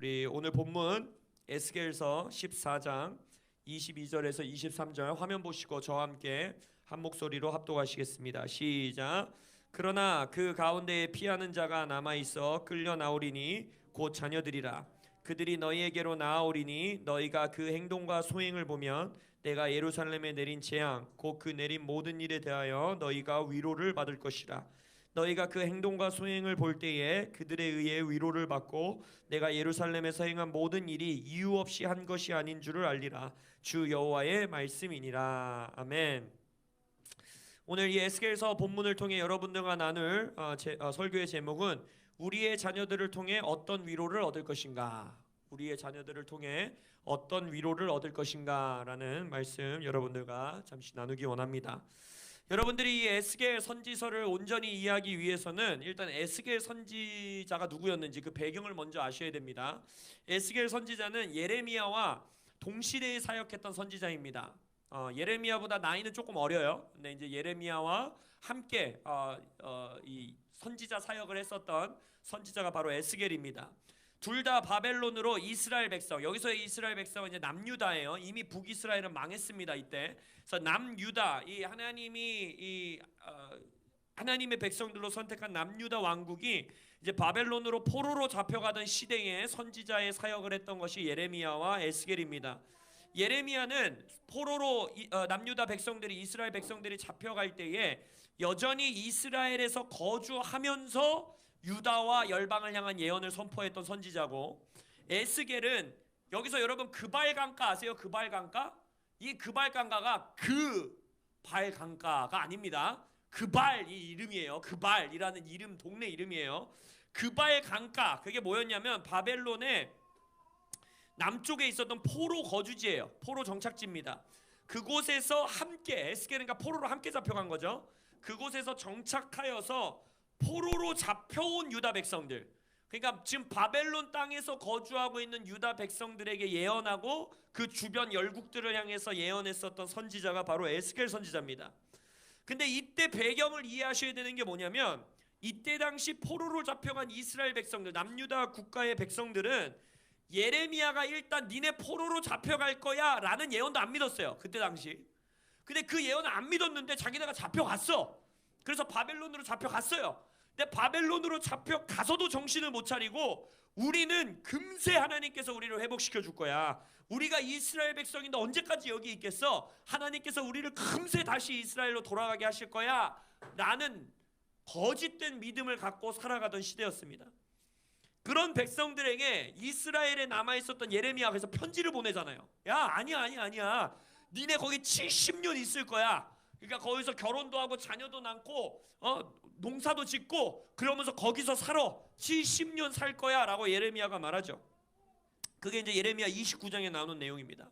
우리 오늘 본문 에스겔서 14장 22절에서 23절 화면 보시고 저와 함께 한 목소리로 합독하시겠습니다. 시작. 그러나 그 가운데에 피하는 자가 남아있어 끌려 나오리니 곧 자녀들이라. 그들이 너희에게로 나아오리니 너희가 그 행동과 소행을 보면 내가 예루살렘에 내린 재앙 곧 그 내린 모든 일에 대하여 너희가 위로를 받을 것이라. 너희가 그 행동과 소행을 볼 때에 그들에 의해 위로를 받고 내가 예루살렘에서 행한 모든 일이 이유 없이 한 것이 아닌 줄을 알리라. 주 여호와의 말씀이니라. 아멘. 오늘 이 에스겔서 본문을 통해 여러분들과 나눌 설교의 제목은 우리의 자녀들을 통해 어떤 위로를 얻을 것인가. 우리의 자녀들을 통해 어떤 위로를 얻을 것인가 라는 말씀 여러분들과 잠시 나누기 원합니다. 여러분들이 이 에스겔 선지서를 온전히 이해하기 위해서는 일단 에스겔 선지자가 누구였는지 그 배경을 먼저 아셔야 됩니다. 에스겔 선지자는 예레미야와 동시대에 사역했던 선지자입니다. 예레미야보다 나이는 조금 어려요. 근데 이제 예레미야와 함께 이 선지자 사역을 했었던 선지자가 바로 에스겔입니다. 둘 다 바벨론으로 이스라엘 백성, 여기서의 이스라엘 백성은 이제 남유다예요. 이미 북이스라엘은 망했습니다. 이때. 그래서 남유다, 이 하나님이 하나님의 백성들로 선택한 남유다 왕국이 이제 바벨론으로 포로로 잡혀가던 시대에 선지자의 사역을 했던 것이 예레미야와 에스겔입니다. 예레미야는 포로로 남유다 백성들이 이스라엘 백성들이 잡혀갈 때에 여전히 이스라엘에서 거주하면서 유다와 열방을 향한 예언을 선포했던 선지자고, 에스겔은 여기서 여러분 그발강가 아세요? 그발강가? 이 그발강가가 그발강가가 아닙니다. 그발 이 이름이에요. 그발이라는 이름, 동네 이름이에요. 그발강가, 그게 뭐였냐면 바벨론의 남쪽에 있었던 포로 거주지예요. 포로 정착지입니다. 그곳에서 함께, 에스겔은 그러니까 포로로 함께 잡혀간 거죠. 그곳에서 정착하여서 포로로 잡혀온 유다 백성들, 그러니까 지금 바벨론 땅에서 거주하고 있는 유다 백성들에게 예언하고 그 주변 열국들을 향해서 예언했었던 선지자가 바로 에스겔 선지자입니다. 근데 이때 배경을 이해하셔야 되는 게 뭐냐면, 이때 당시 포로로 잡혀간 이스라엘 백성들, 남유다 국가의 백성들은 예레미야가 일단 니네 포로로 잡혀갈 거야 라는 예언도 안 믿었어요. 그때 당시. 근데 그 예언을 안 믿었는데 자기네가 잡혀갔어. 그래서 바벨론으로 잡혀갔어요. 근데 바벨론으로 잡혀가서도 정신을 못 차리고 우리는 금세 하나님께서 우리를 회복시켜 줄 거야. 우리가 이스라엘 백성인데 언제까지 여기 있겠어? 하나님께서 우리를 금세 다시 이스라엘로 돌아가게 하실 거야 라는 거짓된 믿음을 갖고 살아가던 시대였습니다. 그런 백성들에게 이스라엘에 남아있었던 예레미야가 그래서 편지를 보내잖아요. 야, 아니야 니네 거기 70년 있을 거야. 그러니까 거기서 결혼도 하고 자녀도 낳고 농사도 짓고 그러면서 거기서 살아 70년 살 거야 라고 예레미야가 말하죠. 그게 이제 예레미야 29장에 나오는 내용입니다.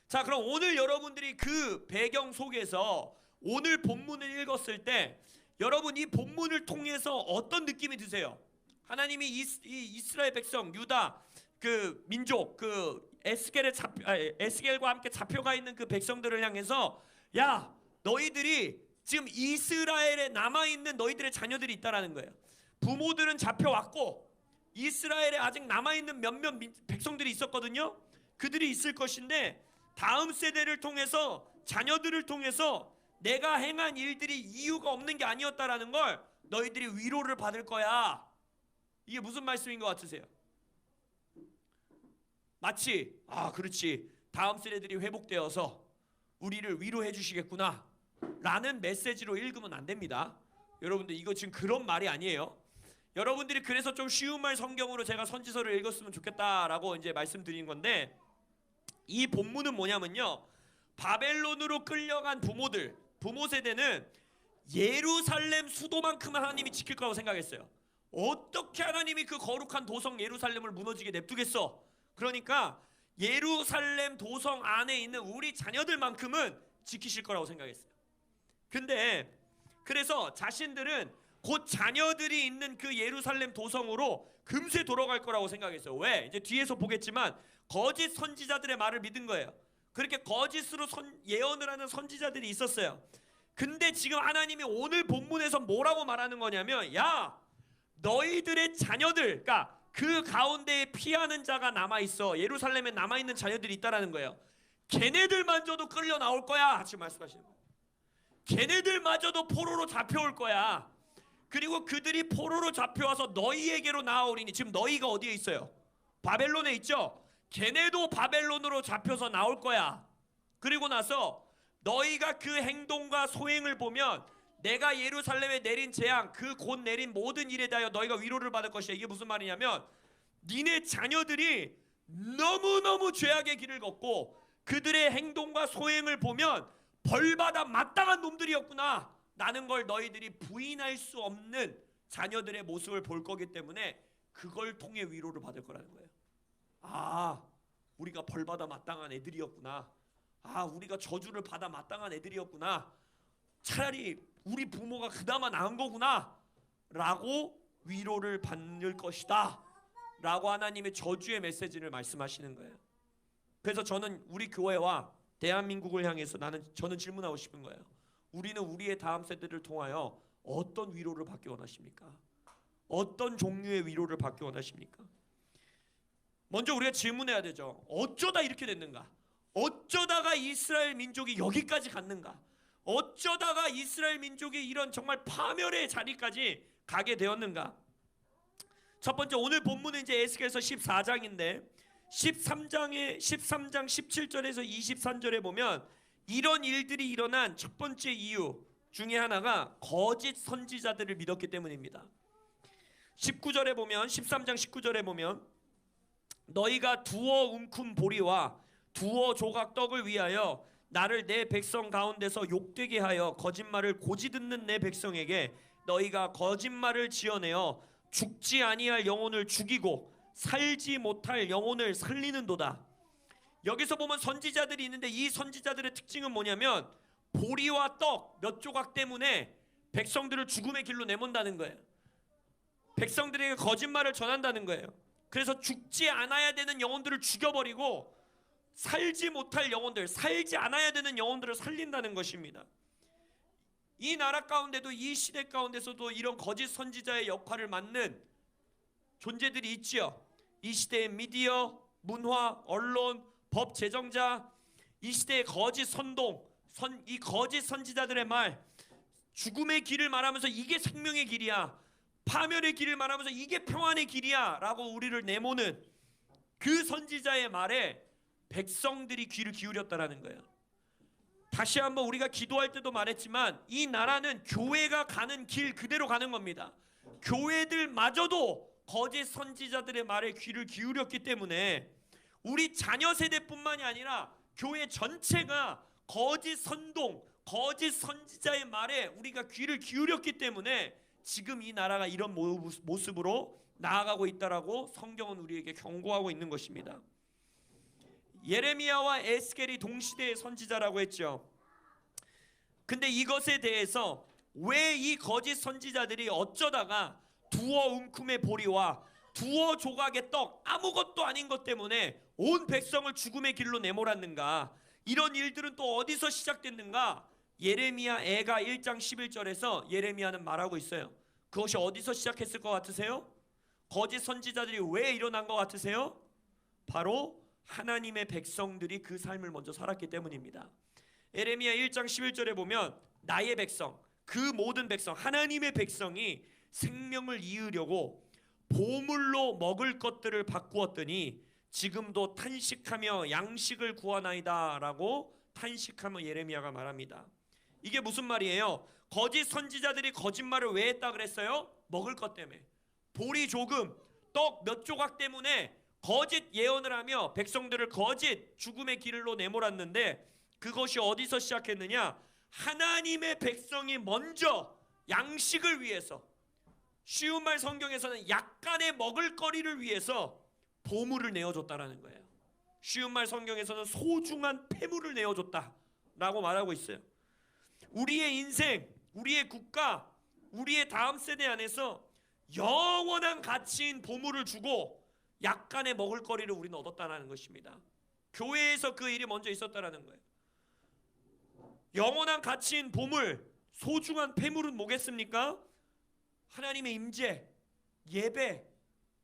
자, 그럼 오늘 여러분들이 그 배경 속에서 오늘 본문을 읽었을 때 여러분 이 본문을 통해서 어떤 느낌이 드세요? 하나님이 이스라엘 백성 유다 그 민족 그 에스겔과 함께 잡혀가 있는 그 백성들을 향해서 야, 너희들이 지금 이스라엘에 남아있는 너희들의 자녀들이 있다라는 거예요. 부모들은 잡혀왔고 이스라엘에 아직 남아있는 몇몇 백성들이 있었거든요. 그들이 있을 것인데 다음 세대를 통해서 자녀들을 통해서 내가 행한 일들이 이유가 없는 게 아니었다라는 걸 너희들이 위로를 받을 거야. 이게 무슨 말씀인 것 같으세요? 마치 그렇지, 다음 세대들이 회복되어서 우리를 위로해 주시겠구나 라는 메시지로 읽으면 안 됩니다. 여러분들 이거 지금 그런 말이 아니에요. 여러분들이 그래서 좀 쉬운 말 성경으로 제가 선지서를 읽었으면 좋겠다라고 이제 말씀드린 건데, 이 본문은 뭐냐면요, 바벨론으로 끌려간 부모 세대는 예루살렘 수도만큼은 하나님이 지킬 거라고 생각했어요. 어떻게 하나님이 그 거룩한 도성 예루살렘을 무너지게 냅두겠어? 그러니까 예루살렘 도성 안에 있는 우리 자녀들만큼은 지키실 거라고 생각했어요. 근데 그래서 자신들은 곧 자녀들이 있는 그 예루살렘 도성으로 금세 돌아갈 거라고 생각했어요. 왜? 이제 뒤에서 보겠지만 거짓 선지자들의 말을 믿은 거예요. 그렇게 거짓으로 예언을 하는 선지자들이 있었어요. 근데 지금 하나님이 오늘 본문에서 뭐라고 말하는 거냐면, 야, 너희들의 자녀들, 그러니까 그 가운데에 피하는 자가 남아있어. 예루살렘에 남아있는 자녀들이 있다라는 거예요. 걔네들마저도 끌려 나올 거야 지금 말씀하시는 거예요. 걔네들마저도 포로로 잡혀올 거야. 그리고 그들이 포로로 잡혀와서 너희에게로 나아오리니, 지금 너희가 어디에 있어요? 바벨론에 있죠. 걔네도 바벨론으로 잡혀서 나올 거야. 그리고 나서 너희가 그 행동과 소행을 보면 내가 예루살렘에 내린 재앙, 그 곧 내린 모든 일에 대하여 너희가 위로를 받을 것이야. 이게 무슨 말이냐면 니네 자녀들이 너무너무 죄악의 길을 걷고 그들의 행동과 소행을 보면 벌받아 마땅한 놈들이었구나 라는 걸 너희들이 부인할 수 없는 자녀들의 모습을 볼 거기 때문에 그걸 통해 위로를 받을 거라는 거예요. 아, 우리가 벌받아 마땅한 애들이었구나. 아, 우리가 저주를 받아 마땅한 애들이었구나. 차라리 우리 부모가 그나마 나은 거구나 라고 위로를 받을 것이다 라고 하나님의 저주의 메시지를 말씀하시는 거예요. 그래서 저는 우리 교회와 대한민국을 향해서 저는 질문하고 싶은 거예요. 우리는 우리의 다음 세대를 통하여 어떤 위로를 받기 원하십니까? 어떤 종류의 위로를 받기 원하십니까? 먼저 우리가 질문해야 되죠. 어쩌다 이렇게 됐는가? 어쩌다가 이스라엘 민족이 여기까지 갔는가? 어쩌다가 이스라엘 민족이 이런 정말 파멸의 자리까지 가게 되었는가? 첫 번째, 오늘 본문은 이제 에스겔서 14장인데 13장 17절에서 23절에 보면 이런 일들이 일어난 첫 번째 이유 중에 하나가 거짓 선지자들을 믿었기 때문입니다. 19절에 보면 13장 19절에 보면 너희가 두어 움큼 보리와 두어 조각 떡을 위하여 나를 내 백성 가운데서 욕되게 하여 거짓말을 고지 듣는 내 백성에게 너희가 거짓말을 지어내어 죽지 아니할 영혼을 죽이고 살지 못할 영혼을 살리는도다. 여기서 보면 선지자들이 있는데 이 선지자들의 특징은 뭐냐면 보리와 떡 몇 조각 때문에 백성들을 죽음의 길로 내몬다는 거예요. 백성들에게 거짓말을 전한다는 거예요. 그래서 죽지 않아야 되는 영혼들을 죽여버리고 살지 못할 영혼들, 살지 않아야 되는 영혼들을 살린다는 것입니다. 이 나라 가운데도 이 시대 가운데서도 이런 거짓 선지자의 역할을 맡는 존재들이 있지요. 이 시대의 미디어, 문화, 언론, 법 제정자, 이 시대의 거짓 선동, 이 거짓 선지자들의 말, 죽음의 길을 말하면서 이게 생명의 길이야, 파멸의 길을 말하면서 이게 평안의 길이야 라고 우리를 내모는 그 선지자의 말에 백성들이 귀를 기울였다라는 거예요. 다시 한번 우리가 기도할 때도 말했지만 이 나라는 교회가 가는 길 그대로 가는 겁니다. 교회들마저도 거짓 선지자들의 말에 귀를 기울였기 때문에 우리 자녀 세대뿐만이 아니라 교회 전체가 거짓 선동, 거짓 선지자의 말에 우리가 귀를 기울였기 때문에 지금 이 나라가 이런 모습으로 나아가고 있다라고 성경은 우리에게 경고하고 있는 것입니다. 예레미야와 에스겔이 동시대의 선지자라고 했죠. 근데 이것에 대해서 왜 이 거짓 선지자들이 어쩌다가 두어 움큼의 보리와 두어 조각의 떡, 아무것도 아닌 것 때문에 온 백성을 죽음의 길로 내몰았는가? 이런 일들은 또 어디서 시작됐는가? 예레미야 애가 1장 11절에서 예레미야는 말하고 있어요. 그것이 어디서 시작했을 것 같으세요? 거짓 선지자들이 왜 일어난 것 같으세요? 바로 하나님의 백성들이 그 삶을 먼저 살았기 때문입니다. 예레미야 1장 11절에 보면 나의 백성, 그 모든 백성, 하나님의 백성이 생명을 이으려고 보물로 먹을 것들을 바꾸었더니 지금도 탄식하며 양식을 구하나이다 라고 탄식하며 예레미야가 말합니다. 이게 무슨 말이에요? 거짓 선지자들이 거짓말을 왜 했다 그랬어요? 먹을 것 때문에. 보리 조금, 떡 몇 조각 때문에 거짓 예언을 하며 백성들을 거짓 죽음의 길로 내몰았는데 그것이 어디서 시작했느냐? 하나님의 백성이 먼저 양식을 위해서, 쉬운 말 성경에서는 약간의 먹을거리를 위해서 보물을 내어줬다라는 거예요. 쉬운 말 성경에서는 소중한 폐물을 내어줬다라고 말하고 있어요. 우리의 인생, 우리의 국가, 우리의 다음 세대 안에서 영원한 가치인 보물을 주고 약간의 먹을거리를 우리는 얻었다는 것입니다. 교회에서 그 일이 먼저 있었다는 거예요. 영원한 가치인 보물, 소중한 폐물은 뭐겠습니까? 하나님의 임재, 예배,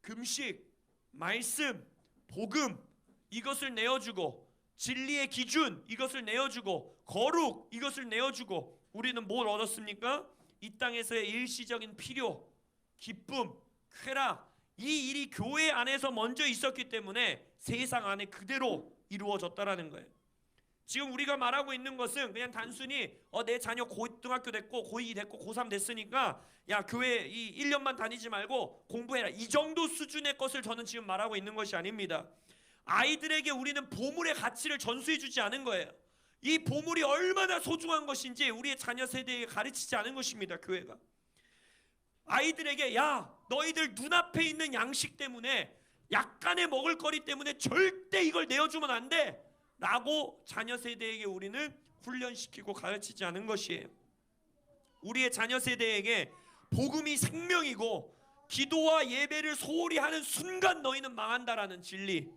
금식, 말씀, 복음 이것을 내어주고, 진리의 기준 이것을 내어주고, 거룩 이것을 내어주고, 우리는 뭘 얻었습니까? 이 땅에서의 일시적인 필요, 기쁨, 쾌락, 이 일이 교회 안에서 먼저 있었기 때문에 세상 안에 그대로 이루어졌다라는 거예요. 지금 우리가 말하고 있는 것은 그냥 단순히 내 자녀 고등학교 됐고 고2 됐고 고3 됐으니까 야 교회 이 1년만 다니지 말고 공부해라, 이 정도 수준의 것을 저는 지금 말하고 있는 것이 아닙니다. 아이들에게 우리는 보물의 가치를 전수해 주지 않은 거예요. 이 보물이 얼마나 소중한 것인지 우리의 자녀 세대에게 가르치지 않은 것입니다. 교회가 아이들에게 야 너희들 눈앞에 있는 양식 때문에, 약간의 먹을거리 때문에 절대 이걸 내어주면 안 돼 라고 자녀 세대에게 우리는 훈련시키고 가르치지 않은 것이에요. 우리의 자녀 세대에게 복음이 생명이고 기도와 예배를 소홀히 하는 순간 너희는 망한다라는 진리,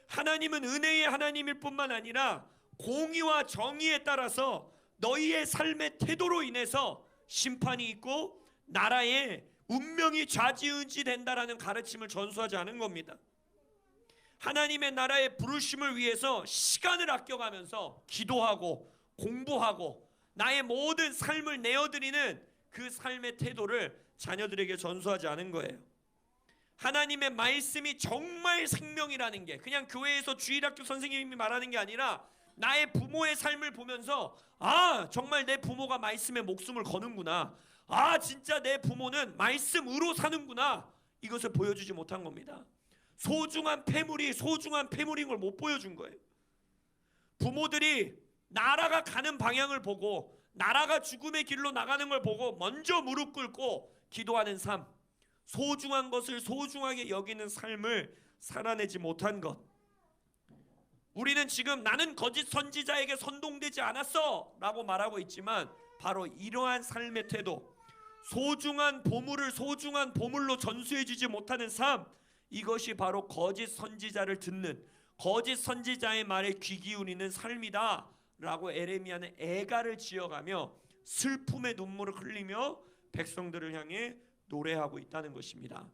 하나님은 은혜의 하나님일 뿐만 아니라 공의와 정의에 따라서 너희의 삶의 태도로 인해서 심판이 있고 나라의 운명이 좌지우지 된다라는 가르침을 전수하지 않은 겁니다. 하나님의 나라의 부르심을 위해서 시간을 아껴가면서 기도하고 공부하고 나의 모든 삶을 내어드리는 그 삶의 태도를 자녀들에게 전수하지 않은 거예요. 하나님의 말씀이 정말 생명이라는 게 그냥 교회에서 주일학교 선생님이 말하는 게 아니라 나의 부모의 삶을 보면서 아 정말 내 부모가 말씀에 목숨을 거는구나, 아 진짜 내 부모는 말씀으로 사는구나, 이것을 보여주지 못한 겁니다. 소중한 패물인 걸 못 보여준 거예요. 부모들이 나라가 가는 방향을 보고 나라가 죽음의 길로 나가는 걸 보고 먼저 무릎 꿇고 기도하는 삶, 소중한 것을 소중하게 여기는 삶을 살아내지 못한 것. 우리는 지금 나는 거짓 선지자에게 선동되지 않았어 라고 말하고 있지만 바로 이러한 삶의 태도, 소중한 보물을 소중한 보물로 전수해주지 못하는 삶, 이것이 바로 거짓 선지자를 듣는, 거짓 선지자의 말에 귀 기울이는 삶이다 라고 에레미야는 애가를 지어가며 슬픔의 눈물을 흘리며 백성들을 향해 노래하고 있다는 것입니다.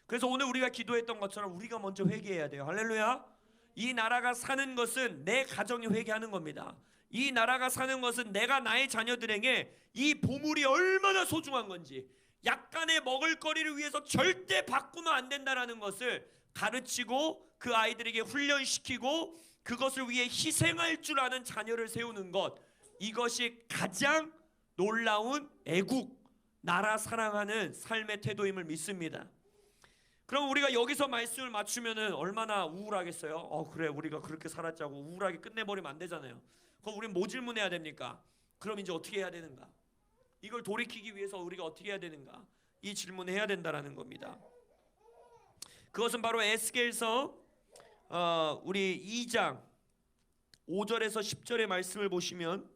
그래서 오늘 우리가 기도했던 것처럼 우리가 먼저 회개해야 돼요. 할렐루야. 이 나라가 사는 것은 내 가정이 회개하는 겁니다. 이 나라가 사는 것은 내가 나의 자녀들에게 이 보물이 얼마나 소중한 건지, 약간의 먹을거리를 위해서 절대 바꾸면 안 된다라는 것을 가르치고 그 아이들에게 훈련시키고 그것을 위해 희생할 줄 아는 자녀를 세우는 것, 이것이 가장 놀라운 애국, 나라 사랑하는 삶의 태도임을 믿습니다. 그럼 우리가 여기서 말씀을 맞추면은 얼마나 우울하겠어요? 그래 우리가 그렇게 살았자고 우울하게 끝내버리면 안 되잖아요. 그럼 우리는 뭐 질문해야 됩니까? 그럼 이제 어떻게 해야 되는가? 이걸 돌이키기 위해서 우리가 어떻게 해야 되는가? 이 질문을 해야 된다라는 겁니다. 그것은 바로 에스겔서 우리 2장 5절에서 10절의 말씀을 보시면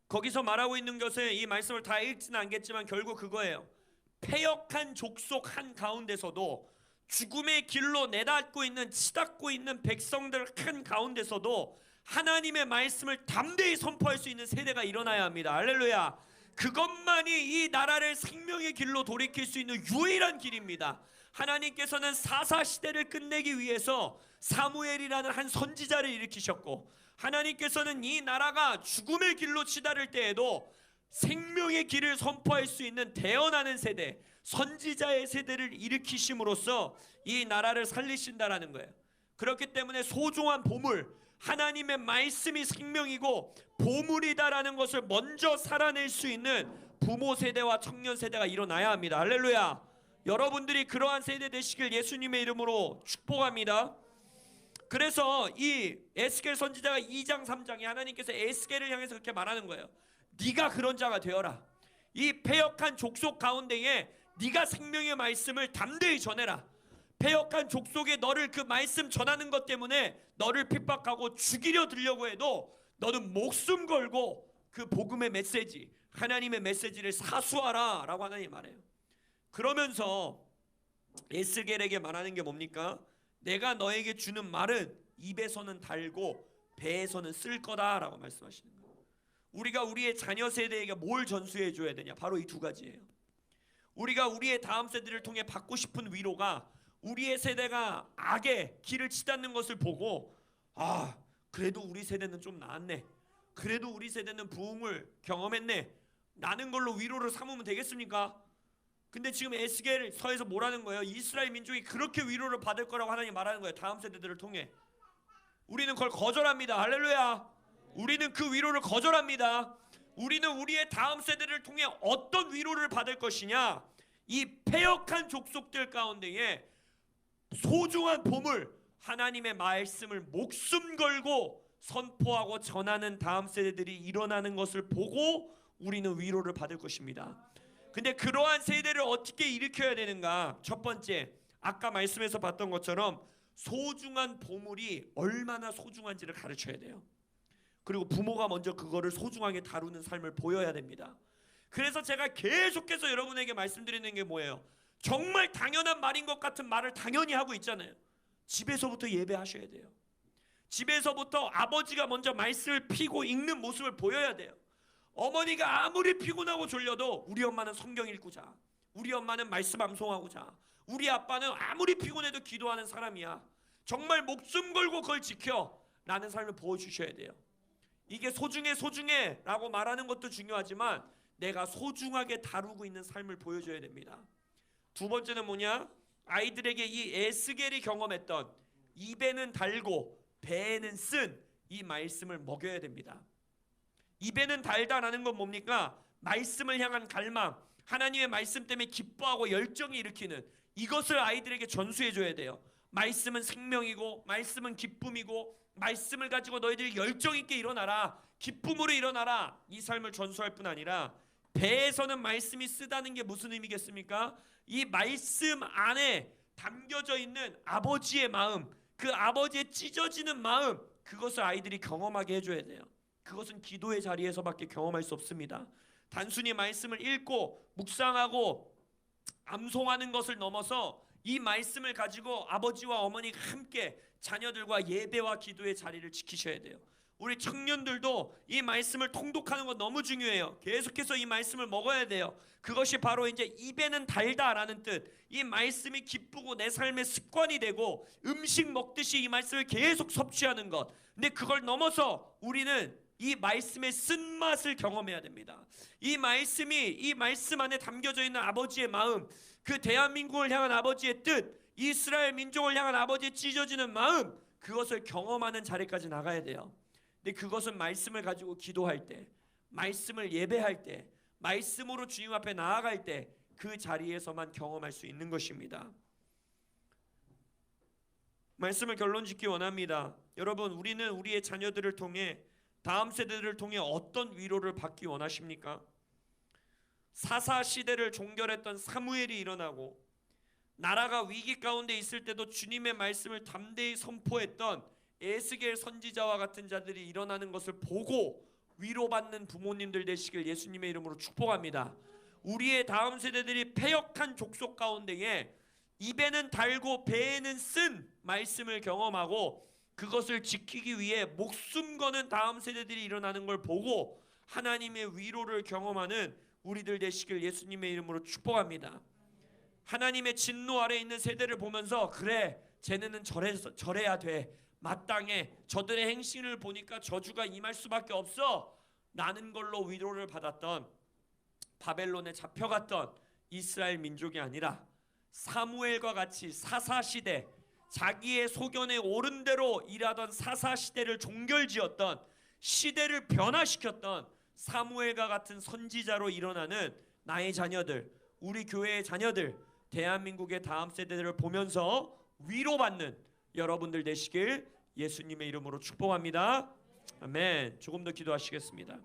거기서 말하고 있는 것은, 이 말씀을 다 읽지는 않겠지만 결국 그거예요. 패역한 족속 한 가운데서도, 죽음의 길로 내닫고 있는 치닫고 있는 백성들 한 가운데서도 하나님의 말씀을 담대히 선포할 수 있는 세대가 일어나야 합니다. 할렐루야. 그것만이 이 나라를 생명의 길로 돌이킬 수 있는 유일한 길입니다. 하나님께서는 사사시대를 끝내기 위해서 사무엘이라는 한 선지자를 일으키셨고, 하나님께서는 이 나라가 죽음의 길로 치달을 때에도 생명의 길을 선포할 수 있는 대언하는 세대, 선지자의 세대를 일으키심으로써 이 나라를 살리신다라는 거예요. 그렇기 때문에 소중한 보물, 하나님의 말씀이 생명이고 보물이다라는 것을 먼저 살아낼 수 있는 부모 세대와 청년 세대가 일어나야 합니다. 할렐루야. 여러분들이 그러한 세대 되시길 예수님의 이름으로 축복합니다. 그래서 이 에스겔 선지자가 2장 3장에 하나님께서 에스겔을 향해서 그렇게 말하는 거예요. 네가 그런 자가 되어라. 이 패역한 족속 가운데에 네가 생명의 말씀을 담대히 전해라. 패역한 족속에 너를 그 말씀 전하는 것 때문에 너를 핍박하고 죽이려 들려고 해도 너는 목숨 걸고 그 복음의 메시지, 하나님의 메시지를 사수하라 라고 하나님 말해요. 그러면서 에스겔에게 말하는 게 뭡니까? 내가 너에게 주는 말은 입에서는 달고 배에서는 쓸 거다 라고 말씀하시는 거예요. 우리가 우리의 자녀 세대에게 뭘 전수해 줘야 되냐? 바로 이 두 가지예요. 우리가 우리의 다음 세대를 통해 받고 싶은 위로가 우리의 세대가 악의 길을 치닫는 것을 보고 그래도 우리 세대는 좀 나았네, 그래도 우리 세대는 부흥을 경험했네 라는 걸로 위로를 삼으면 되겠습니까? 근데 지금 에스겔서에서 뭐라는 거예요? 이스라엘 민족이 그렇게 위로를 받을 거라고 하나님 말하는 거예요. 다음 세대들을 통해. 우리는 그걸 거절합니다. 할렐루야. 우리는 그 위로를 거절합니다. 우리는 우리의 다음 세대를 통해 어떤 위로를 받을 것이냐, 이 패역한 족속들 가운데에 소중한 보물, 하나님의 말씀을 목숨 걸고 선포하고 전하는 다음 세대들이 일어나는 것을 보고 우리는 위로를 받을 것입니다. 근데 그러한 세대를 어떻게 일으켜야 되는가? 첫 번째, 아까 말씀에서 봤던 것처럼 소중한 보물이 얼마나 소중한지를 가르쳐야 돼요. 그리고 부모가 먼저 그거를 소중하게 다루는 삶을 보여야 됩니다. 그래서 제가 계속해서 여러분에게 말씀드리는 게 뭐예요? 정말 당연한 말인 것 같은 말을 당연히 하고 있잖아요. 집에서부터 예배하셔야 돼요. 집에서부터 아버지가 먼저 말씀을 피고 읽는 모습을 보여야 돼요. 어머니가 아무리 피곤하고 졸려도 우리 엄마는 성경 읽고 자, 우리 엄마는 말씀 암송하고 자, 우리 아빠는 아무리 피곤해도 기도하는 사람이야, 정말 목숨 걸고 그걸 지켜 라는 삶을 보여주셔야 돼요. 이게 소중해 라고 말하는 것도 중요하지만 내가 소중하게 다루고 있는 삶을 보여줘야 됩니다. 두 번째는 뭐냐? 아이들에게 이 에스겔이 경험했던 입에는 달고 배에는 쓴 이 말씀을 먹여야 됩니다. 입에는 달다라는 건 뭡니까? 말씀을 향한 갈망, 하나님의 말씀 때문에 기뻐하고 열정이 일으키는 이것을 아이들에게 전수해줘야 돼요. 말씀은 생명이고 말씀은 기쁨이고 말씀을 가지고 너희들이 열정 있게 일어나라, 기쁨으로 일어나라, 이 삶을 전수할 뿐 아니라 배에서는 말씀이 쓰다는 게 무슨 의미겠습니까? 이 말씀 안에 담겨져 있는 아버지의 마음, 그 아버지의 찢어지는 마음, 그것을 아이들이 경험하게 해줘야 돼요. 그것은 기도의 자리에서밖에 경험할 수 없습니다. 단순히 말씀을 읽고 묵상하고 암송하는 것을 넘어서 이 말씀을 가지고 아버지와 어머니가 함께 자녀들과 예배와 기도의 자리를 지키셔야 돼요. 우리 청년들도 이 말씀을 통독하는 건 너무 중요해요. 계속해서 이 말씀을 먹어야 돼요. 그것이 바로 이제 입에는 달다라는 뜻, 이 말씀이 기쁘고 내 삶의 습관이 되고 음식 먹듯이 이 말씀을 계속 섭취하는 것. 근데 그걸 넘어서 우리는 이 말씀의 쓴맛을 경험해야 됩니다. 이 말씀 안에 담겨져 있는 아버지의 마음, 그 대한민국을 향한 아버지의 뜻, 이스라엘 민족을 향한 아버지의 찢어지는 마음, 그것을 경험하는 자리까지 나가야 돼요. 근데 그것은 말씀을 가지고 기도할 때, 말씀을 예배할 때, 말씀으로 주님 앞에 나아갈 때 그 자리에서만 경험할 수 있는 것입니다. 말씀을 결론 짓기 원합니다. 여러분, 우리는 우리의 자녀들을 통해, 다음 세대들을 통해 어떤 위로를 받기 원하십니까? 사사 시대를 종결했던 사무엘이 일어나고 나라가 위기 가운데 있을 때도 주님의 말씀을 담대히 선포했던 에스겔 선지자와 같은 자들이 일어나는 것을 보고 위로받는 부모님들 되시길 예수님의 이름으로 축복합니다. 우리의 다음 세대들이 패역한 족속 가운데에 입에는 달고 배에는 쓴 말씀을 경험하고 그것을 지키기 위해 목숨 거는 다음 세대들이 일어나는 걸 보고 하나님의 위로를 경험하는 우리들 되시길 예수님의 이름으로 축복합니다. 하나님의 진노 아래 있는 세대를 보면서 그래, 쟤네는 저래야 돼, 마땅해, 저들의 행실을 보니까 저주가 임할 수밖에 없어 라는 걸로 위로를 받았던, 바벨론에 잡혀갔던 이스라엘 민족이 아니라 사무엘과 같이 사사시대, 자기의 소견에 옳은 대로 일하던 사사시대를 종결지었던, 시대를 변화시켰던 사무엘과 같은 선지자로 일어나는 나의 자녀들, 우리 교회의 자녀들, 대한민국의 다음 세대들을 보면서 위로받는 여러분들 되시길 예수님의 이름으로 축복합니다. 아멘. 조금 더 기도하시겠습니다.